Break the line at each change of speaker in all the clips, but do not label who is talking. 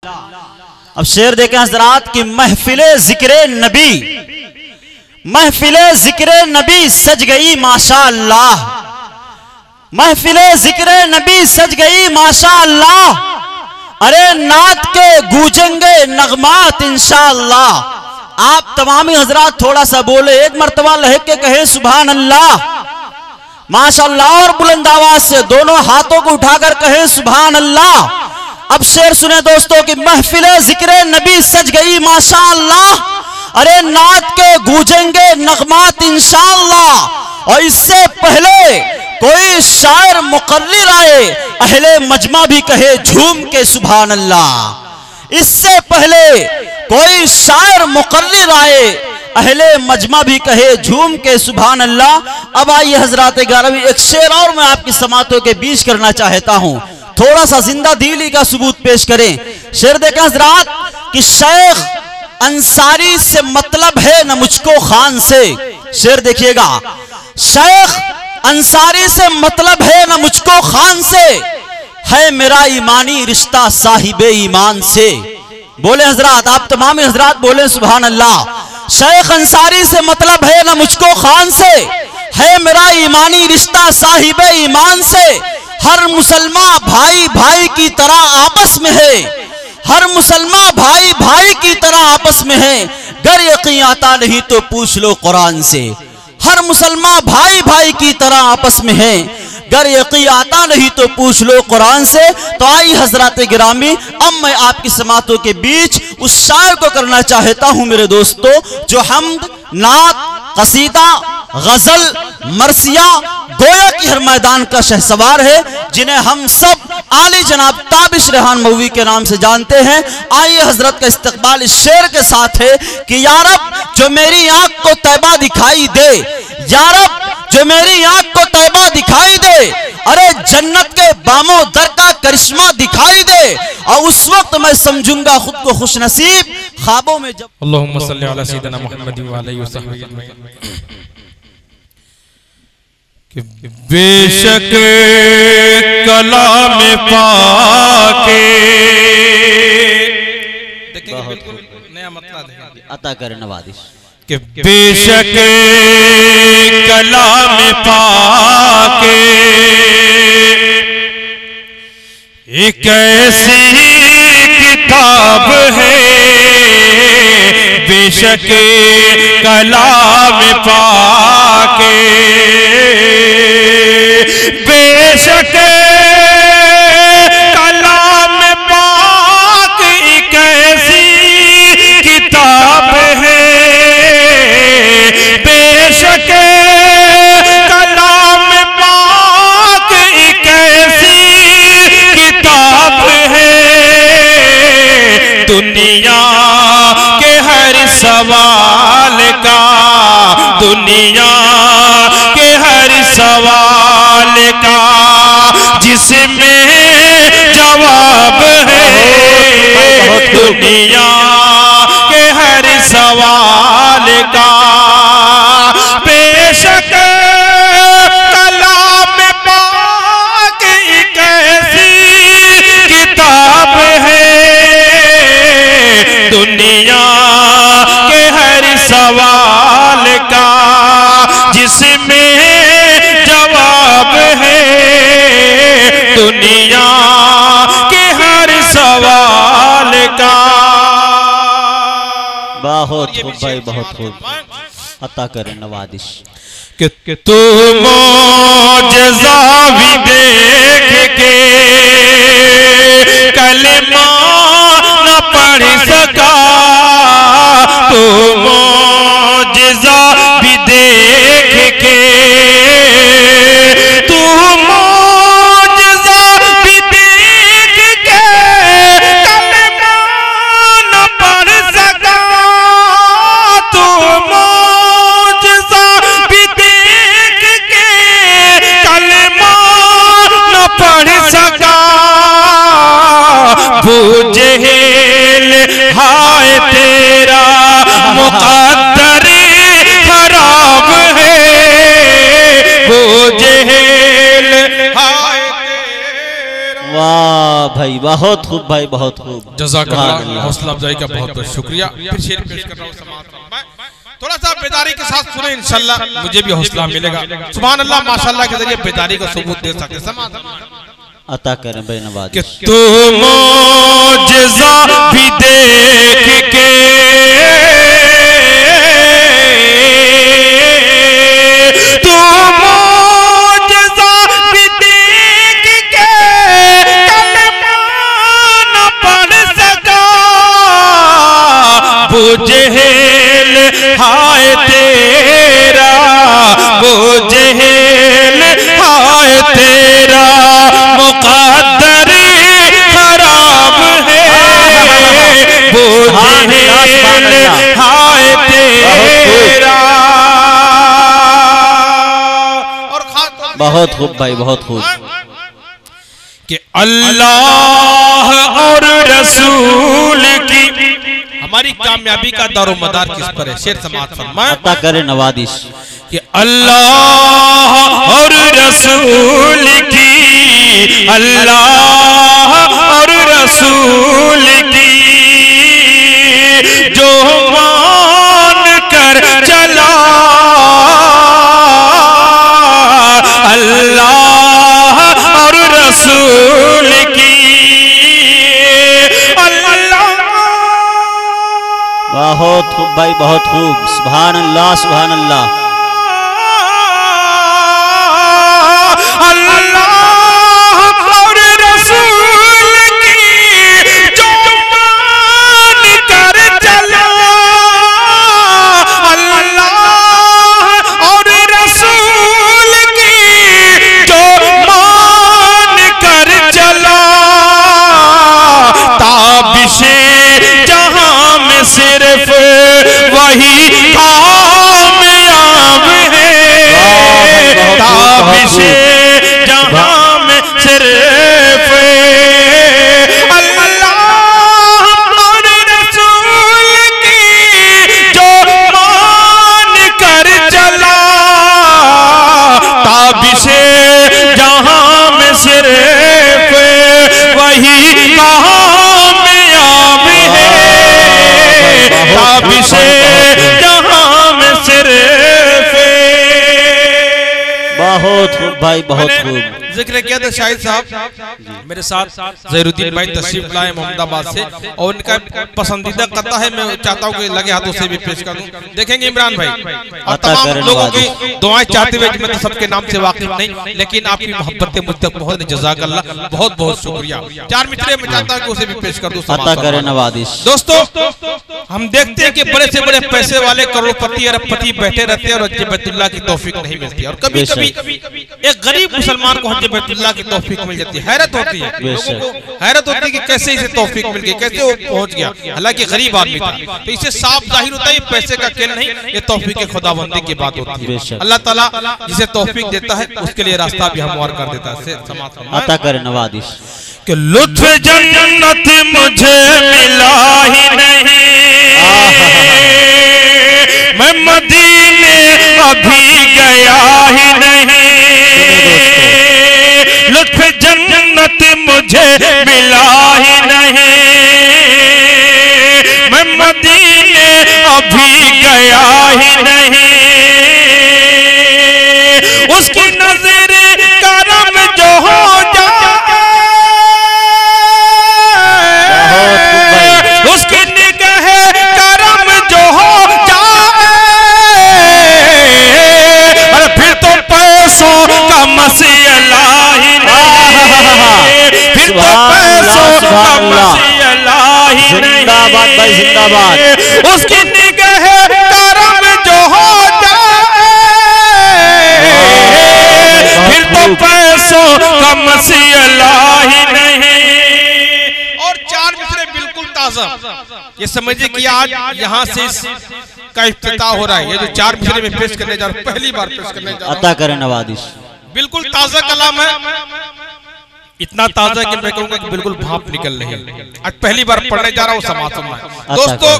अब शेर देखें हजरात की महफिले जिक्रे नबी, महफिले जिक्रे नबी सज गई माशाअल्लाह, महफिले जिक्रे नबी सज गई माशाअल्लाह। अरे नात के गूंजेंगे नगमात इंशाअल्लाह। आप तमामी हजरात थोड़ा सा बोले, एक मर्तबा लहक के कहे सुभान अल्लाह माशाअल्लाह, और बुलंद आवाज से दोनों हाथों को उठाकर कहे सुभान अल्लाह। अब शेर सुने दोस्तों कि महफिले जिक्रे नबी सज गई माशाअल्लाह। अरे नात के गूंजेंगे नगमात इंशाअल्लाह। और इससे पहले कोई शायर मुकर्रिर आए, अहले मजमा भी कहे झूम के सुभान अल्लाह। इससे पहले कोई शायर मुकर्रिर आए, अहले मजमा भी कहे झूम के सुभान अल्लाह। अब आइए हजरात ग्यारहवीं, एक शेर और मैं आपकी समातों के बीच करना चाहता हूं, थोड़ा सा जिंदा दिली का सबूत पेश करें। शेर देखें हजरात कि शेख अंसारी से मतलब है न मुझको खान से। शेर देखिएगा, शेख अंसारी से मतलब है न मुझको खान से, है मेरा ईमानी रिश्ता साहिबे ईमान से। बोले हजरात, आप तमाम हजरात बोले सुभान अल्लाह। शेख अंसारी से मतलब है न मुझको खान से, है मेरा ईमानी रिश्ता साहिबे ईमान से। हर मुसलमान भाई भाई की तरह आपस में है, हर मुसलमान भाई भाई की तरह आपस में है। गर यकीन आता नहीं तो पूछ लो कुरान से। हर मुसलमान भाई भाई की तरह आपस में है, गर यकीन आता नहीं तो पूछ लो कुरान से। तो आई हजरात गिरामी, अब मैं आपकी समातों के बीच उस शायर को करना चाहता हूं मेरे दोस्तों, जो हम्द, नात, कसीदा, गजल, मरसिया, गोया की हर मैदान का शहसवार है, जिन्हें हम सब आली जनाब ताबिश रेहान मौवी के नाम से जानते हैं। आइए हजरत का इस्तकबाल इस शेर के साथ है कि यारब जो मेरी आंख को तैबा दिखाई दे, यारब जो मेरी आंख को तैबा दिखाई दे, अरे जन्नत के बामो दर का करिश्मा दिखाई दे, और उस वक्त मैं समझूंगा खुद को खुश नसीब ख्वाबों में जब।
अल्लाहुम्मा सल्ली अला सय्यिदिना मुहम्मद व अलैहि वसल्लम। बेशक कलाम पाके, देखेंगे बिल्कुल नया मतलब
अता करे नवाजिश
कि बेशक कलाम पाके एक ऐसी किताब है, बेशक कलाम पाके, बेशक कलाम पाक एक ऐसी किताब है, बेशक कलाम पाक एक ऐसी किताब है। दुनिया के हर सवाल का, दुनिया के हर सवाल का जिसमें जवाब है, दुनिया के हर सवाल का। बेशक कलाम पाक एक ऐसी किताब है, दुनिया के हर सवाल का जिसमें जवाब है, दुनिया के हर सवाल का।
बहुत खूब भाई, बहुत खूब, अता करे नवाजिश।
कि तू मौजज़ा भी देख के कलमा न पढ़ सका, तू मौजज़ा भी देख के, तू मौजज़ा भी देख के कलमा न पढ़ सका, तू मौजज़ा भी देख के कलमा न पढ़ सका। बूझेल हाय तेरा मुक़द्दर खराब है, बूझेल हाय तेरा
वाह भाई, बहुत खूब भाई, बहुत खूब।
जज़ाकल्लाह, हौसला अफजाई का बहुत बहुत शुक्रिया। फिर शेर पेश कर रहा हूँ, समाअत फरमाएं। थोड़ा सा बेदारी के साथ सुने, इंशाल्लाह मुझे भी हौसला मिलेगा। सुभान अल्लाह, माशाअल्लाह के जरिए बेदारी का सबूत दे सकते। समाअत
अता करें भाई नवाज
कि तू मोजज़ा भी देख के जेहेल हाय तेरा, वो जेहेल हाय तेरा मुक़द्दर खराब है, वो जेहेल हाय तेरा। और
बहुत खूब भाई, बहुत खूब।
कि अल्लाह और रसूल की हमारी कामयाबी का दारोमदार किस पर है? शेर समाअत फरमाएं।
अता करे नवादिश।
कि अल्लाह और रसूल की, अल्लाह और रसूल की जो मान कर चला, अल्लाह और रसूल की,
बहुत खूब भाई, बहुत खूब। सुभान अल्लाह, सुभान अल्लाह।
अल्लाह और रसूल की जो मान कर चला, अल्लाह और रसूल की जो मान कर चला, ताबिशे जहां में सिर्फ वही कामयाब है, ताबिशे जहां में सिर्फ अल्लाह और रसूल की जो मान कर चला, ताबिशे जहां में सिर्फ वही कामयाब है, ताबिशे जहां में सिर्फ।
बहुत खूब भाई, बहुत खूब।
जिक्र किया था शाहिद साहब मेरे साथ ज़हीरुद्दीन भाई तशरीफ लाए मोहम्मदाबाद से, और उनका पसंदीदा कता है, मैं चाहता हूँ कि लगे हाथों से भी पेश कर दूं। देखेंगे इमरान भाई और तमाम लोगों की दुआएं चाहते हुए, मैं तो सबके नाम से वाकिफ नहीं, लेकिन आपकी मोहब्बत मुझ तक बहुत, जज़ाकल्लाह, बहुत बहुत शुक्रिया। चार मिसरे मैं चाहता हूँ कि उसे भी पेश कर दूं।
अता करे नवादिश।
दोस्तों, हम देखते हैं कि बड़े से बड़े पैसे वाले करोड़पति अरबपति बैठे रहते हैं और हज बैतुल्लाह की तौफीक नहीं मिलती, और कभी कभी एक गरीब मुसलमान को हज बैतुल्लाह की तौफीक मिल जाती है। हैरत होती है, लोगों को हैरत होती है कि कैसे इसे तौफीक मिल गई, कैसे वो पहुंच गया, हालांकि गरीब आदमी था। तो इसे साफ जाहिर होता है ये पैसे का खेल नहीं, ये तौफीक के खुदाबंदी की बात होती है। अल्लाह ताला जिसे तौफीक देता है उसके लिए रास्ता भी हमवार कर देता है।
अता करे नवादिश।
कि लुत्फ जन्नत मुझे मिला ही नहीं, मैं मदीने अभी गया ही नहीं, लुत्फ जन्नत मुझे मिला ही नहीं, मैं मदीने अभी गया ही नहीं, उसकी नजर करम जो हो जाए, उसकी निगाह करम जो हो जाए, अरे फिर तो पैसों का मसला ही नहीं, फिर तो पैसों का मसला ही नहीं,
जिंदाबाद भाई, जिंदाबाद।
उसकी निगाह करम जो हो जाए, फिर तो पैसों का मसला ही नहीं। और चार मिसरे बिल्कुल ताजा, ये समझिए कि आज यहाँ से का इफ्तिताह हो रहा है। ये जो चार मिसरे में पेश करने जा रहा हूँ, पहली बार पेश करने जा रहा हूँ।
अता करे नवादिश।
बिल्कुल ताजा कलाम है, इतना ताजा कि मैं कहूँगा कि बिल्कुल भाप निकल रही है। आज पहली बार पढ़ने जा रहा हूँ, समाअत सुनना। दोस्तों,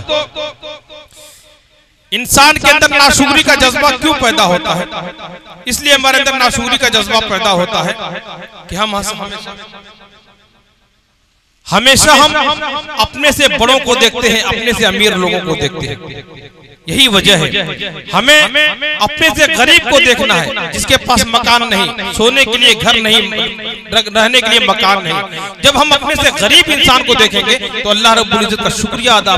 इंसान के अंदर नाशुक्री का जज्बा क्यों पैदा होता है? इसलिए हमारे अंदर नाशुक्री का जज्बा पैदा होता है कि हम हमेशा हम अपने से बड़ों को देखते हैं, अपने से अमीर लोगों को देखते हैं। यही वजह है हमें अपने से गरीब को देखना है, जिसके पास मकान नहीं, सोने के लिए घर नहीं, रहने के लिए मकान नहीं। जब हम अपने से गरीब इंसान को देखेंगे तो अल्लाह रब्बुल इज्जत का शुक्रिया अदा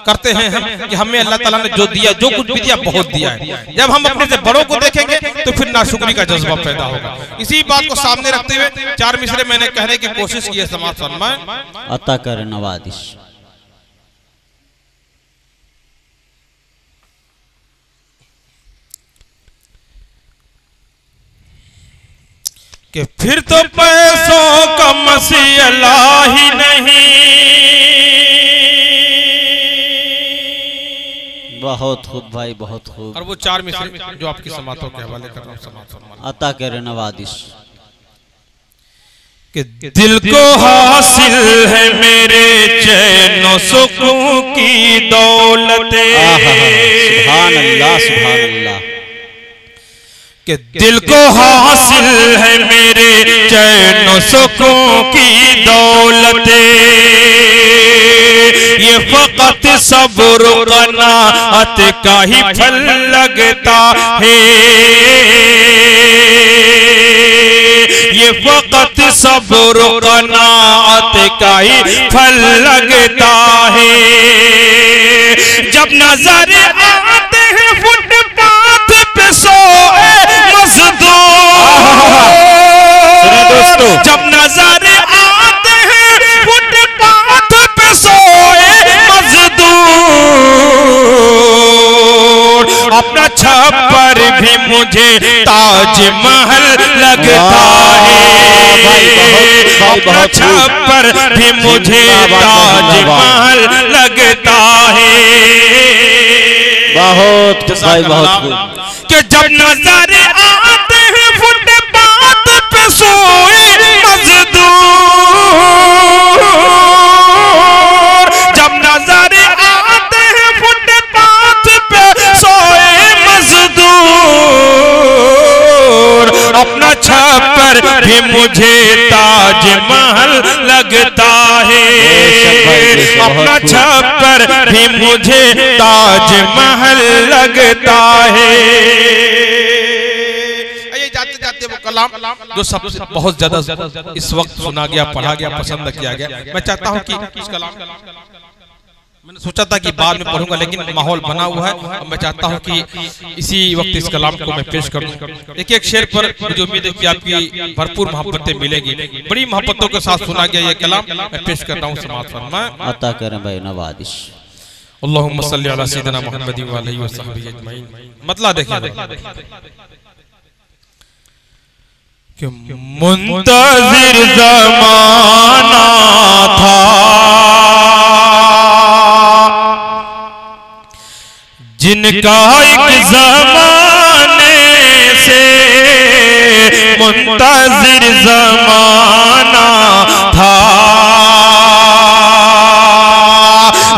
करते हैं हम कि हमें अल्लाह ताला ने जो दिया, जो कुछ भी दिया, बहुत दिया है। जब हम अपने से बड़ों को देखेंगे तो फिर नाशुक्री का जज्बा पैदा होगा। इसी बात को सामने रखते हुए 4 मिसरे मैंने कहने की कोशिश की है। समाज फरमाए
अता कर नवादिश।
कि फिर तो पैसों का मसला ही नहीं।
बहुत खूब भाई, बहुत खूब।
और वो 4 मिसरे जो आपकी समातों के हवाले कर रहा हूँ। समात
अता कर नवादिश।
कि दिल को हासिल है मेरे चैन सुकून की दौलत।
सुभान अल्लाह, सुभान अल्लाह।
कि दिल को हासिल है मेरे चैन सुकून की दौलत। ये फकत सब्र क़नाअत का ही फल लगता है। ये फकत सब्र क़नाअत का ही फल लगता है। जब नजर आते हैं फुटपाथ पे सोए दोस्तों, जब नजर आते हैं फुटपाथ पे सोए मजदूर, अपना छप्पर भी मुझे ताजमहल लगता है। अपना छप्पर भी मुझे ताजमहल लगता है।
बहुत भाई, बहुत।
कि जब नजर आते हैं फुटपाथ पे सोए मजदूर, जब नजर आते हैं फुटपाथ पे सोए मजदूर, अपना छप्पर भी मुझे ताजमहल लगता है। अपना छप्पर भी मुझे ताजमहल लगता है। जाते जाते वो कलाम जो सबसे बहुत ज्यादा इस वक्त सुना गया, पढ़ा गया, पसंद किया गया, मैं चाहता हूं कि इस कलाम मैंने सोचा था कि बाद में पढ़ूंगा, लेकिन माहौल बना हुआ है और मैं चाहता हूं कि इसी वक्त इस कलाम को मैं पेश करूं। एक शेर पर मुझे उम्मीद है कि आपकी भरपूर मोहब्बतें मिलेगी। बड़ी मोहब्बतों के साथ सुना गया ये कलाम मैं पेश कर रहा हूं। समाअत फरमाएं।
अता करें भाई नवादिश।
अल्लाहुम्मा सल्ली अला सय्यिदिना मुहम्मदिन व आलिहि व सहबिहि अजमईन। मतलब देखिए कि मुंतज़िर ज़माना था, जिनका एक ज़माने से मुंतज़िर ज़माना था,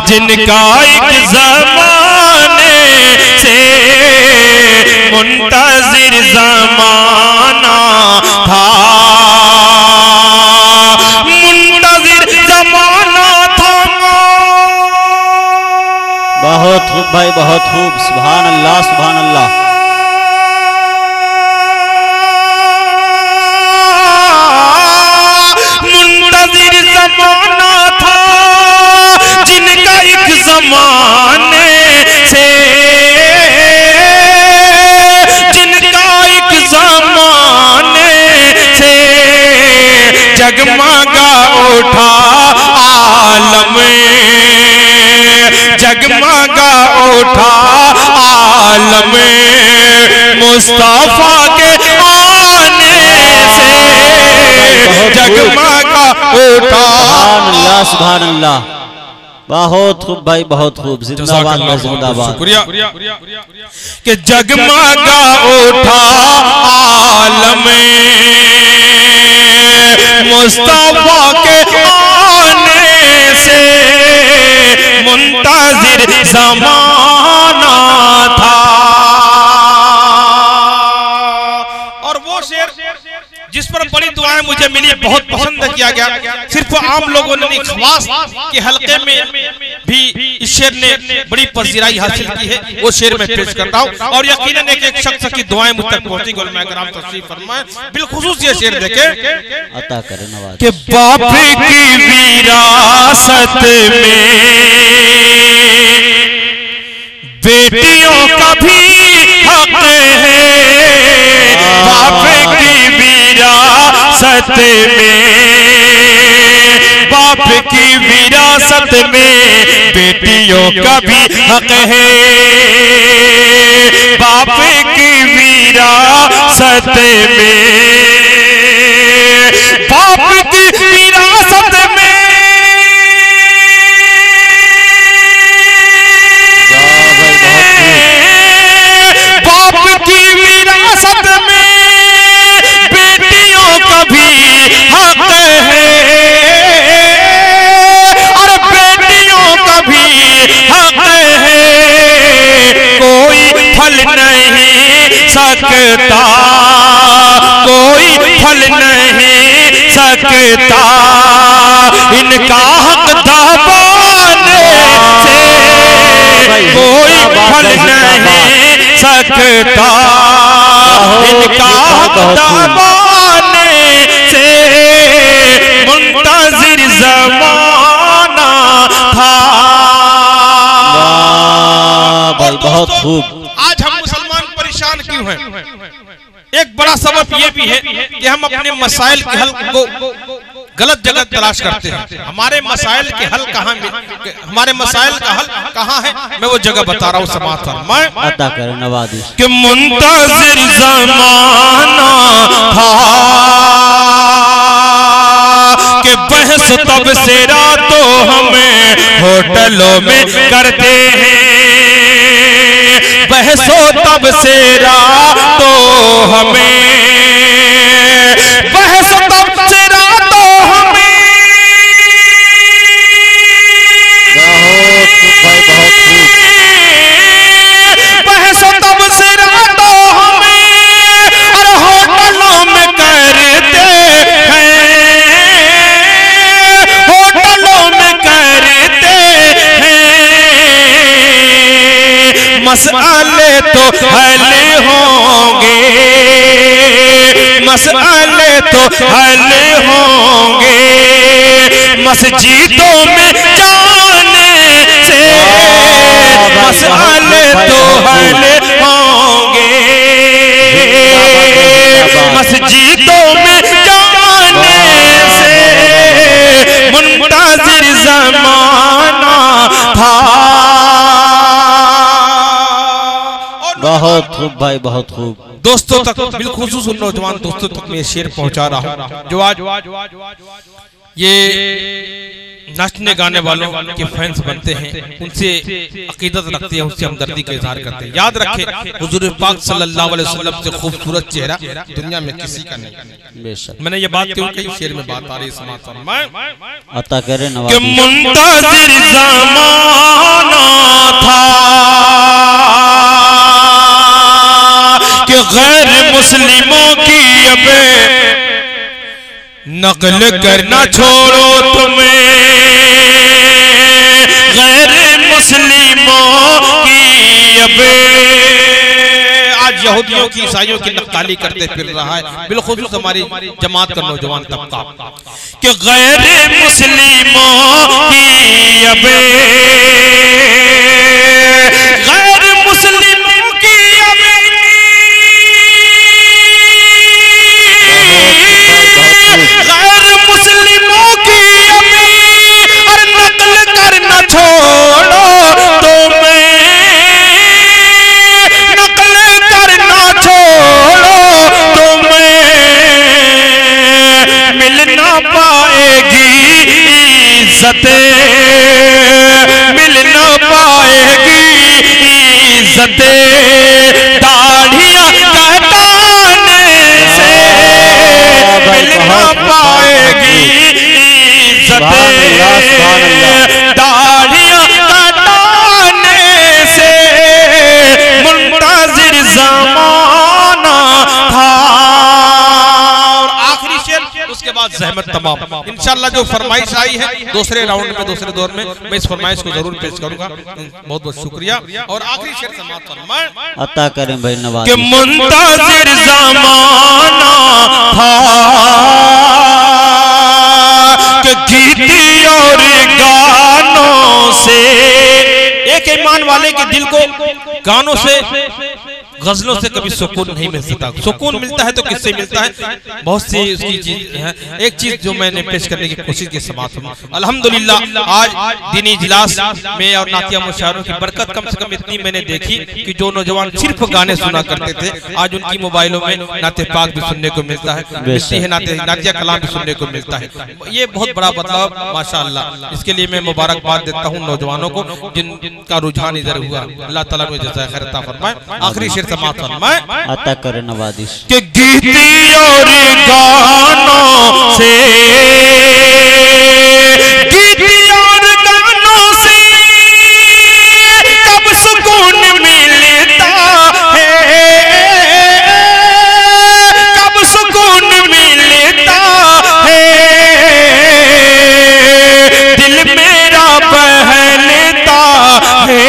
जिनका एक ज़माने से मुंतज़िर ज़माना था। मुंतज़िर ज़माना था।
बहुत खूब भाई, बहुत खूब। सुभान अल्लाह, सुभान अल्लाह।
मुंतज़िर ज़माना था, जिनका एक ज़माने से, जिनका एक ज़माने से जगमगा उठा आलम, जगमगा उठा आलम, मुस्तफा के आने से जगमगा उठा।
सुभान अल्लाह, सुभान अल्लाह। बहुत खूब भाई, बहुत खूब। जिंदाबाद, जिंदाबाद।
शुक्रिया कि जगमगा उठा आलम, मुस्तफा के आने से मुंतज़िर ज़माना था। और वो शेर जिस पर बड़ी दुआ दुआएं मुझे मिली, बहुत पसंद किया गया। सिर्फ आम लोगों ने नहीं, खवास के हल्के में भी इस शेर ने बड़ी पजीराई हासिल की है, वो शेर में पेश करता हूँ। और यकीनन एक शख्स की दुआएं मुझ तक पहुंचेंगी। उलमा किराम तशरीफ फरमाएं। बिलखुसूस ये शेर देखे
अता करे नवाज
कि बाप की विरासत में बेटियों का भी हक है, बाप की विरासत में, बाप की विरासत में बेटियों का भी हक है, बाप की विरासत में, बाप की विरासत में, बाप की विरासत में बेटियों का भी हक है, और बेटियों का भी हक है, कोई फल नहीं सकता, कोई फल नहीं सकता इनका हक दबाने से, कोई फल नहीं सकता इनका हक दबाने से, मुंतजिर ज़माना था।
भाई बहुत खूब।
आज हम मुसलमान परेशान क्यों हैं? एक बड़ा सबब ये भी है कि हम अपने मसाइल के हल को गलत जगह तलाश करते हैं। हमारे मसाइल के हल कहाँ, हमारे मसाइल का हल कहाँ है, मैं वो जगह बता रहा हूँ। समात फरमाएं।
अता करे नवाजिश
कि मुंतजिर ज़माना था कि बहस तब से रातों हमें होटलों में करते हैं, बहसो तब से रातों हमें, बहस तब से रातों हमें, बहस तब से रातों हमें, और होटलों में करते हैं, होटलों में करते हैं, मसले तो हल होंगे, मसले तो हल होंगे, मस्जिदों में जाने से, मसले तो हल होंगे, मस्जिदों में जाने से, मुंतजिर ज़माना था।
बहुत खूब भाई, बहुत खूब।
दोस्तों तक, बिलखुसूस उन नौजवान दोस्तों तक मैं शेर पहुंचा रहा हूं जो आज ये नाचने गाने वालों के फैंस बनते हैं, उनसे अकीदत रखते हैं, उनसे हमदर्दी का इजहार करते हैं। याद रखें, हुजूर पाक सल्लल्लाहु अलैहि वसल्लम से खूबसूरत चेहरा दुनिया में किसी का नहीं।
बेशक
मैंने ये बात क्यों कही, शेर में बात आ रही है। समात फरमाएं।
अता करे
कि
नवाजिश
मुंतजिर ज़माना था कि गैर मुस्लिमों की अब नकल करना छोड़ो तुम्हें, गैर मुस्लिमों की अब,
आज यहूदियों की ईसाइयों की नक्काली करते फिर रहा है बिलखुसूस हमारी जमात का नौजवान तबका
कि गैर मुस्लिमों की अब, गैर मुस्लिमों की अब, गैर मुस्लिमों की अब, और नकल करना छोड़ो तुम्हें, नकल करना छोड़ो तुम्हें, मिल ना पाएगी इज्जतें, मिल ना पाएगी इज्जतें, दाढ़ियां कटाने से मिल ना पाएगी इज्जतें, दाढ़ियां कटाने से, मुंतजिर ज़माना था।
और आखिरी शेर बाद जहमत तमाम। इंशाल्लाह जो फरमाइश आई है दूसरे राउंड में, दूसरे दौर में मैं इस फरमाइश को जरूर पेश करूंगा। बहुत बहुत शुक्रिया। और आखिरी शेर समाप्त फरमाएं,
अता करें भाई नवाज
कि मुंतज़िर ज़माना था कि गीती और गानों से,
एक ईमान वाले के दिल को गानों से, गजलों से कभी सुकून नहीं मिल सकता। सुकून मिलता है तो किससे मिलता है? बहुत सी उसकी चीज है। एक चीज जो मैंने पेश करने की कोशिश की समाप्त हुई। अल्हम्दुलिल्लाह आज दीनी इजलास में और नातिया मुशायरों की बरकत कम से कम इतनी मैंने देखी कि जो नौजवान सिर्फ गाने सुना करते थे आज उनकी मोबाइलों में नाते पाक भी सुनने को मिलता है, मिलती है नातिया कलाम भी सुनने को मिलता है। ये बहुत बड़ा बदलाव माशाअल्लाह। इसके लिए मैं मुबारकबाद देता हूँ नौजवानों को जिनका रुझान इधर हुआ। अल्लाह ताला मुझे जज़ाए खैर अता फरमाए। आखिरी शेर समाप्त फरमाए,
अता करें नवाजिश
कि गीती और गानों से, गीती और गानों से कब सुकून मिलता है, कब सुकून मिलता है, दिल मेरा बहलता है,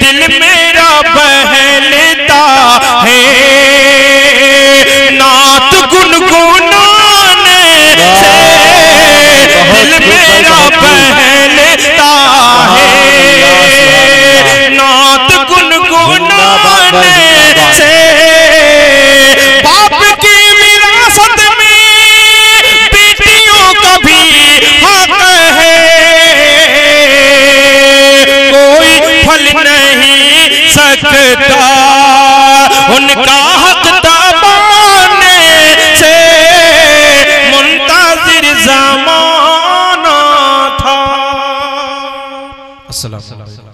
दिल मेरा बहलता है, नात गुनगुनाने से दिल मेरा बहलता है, नात गुनगुनाने से बाप की विरासत में बेटियों का भी हक है, कोई फल नहीं सकता उनका हक दबाने से, मुंतज़िर ज़माना था। अस्सलाम वालेकुम।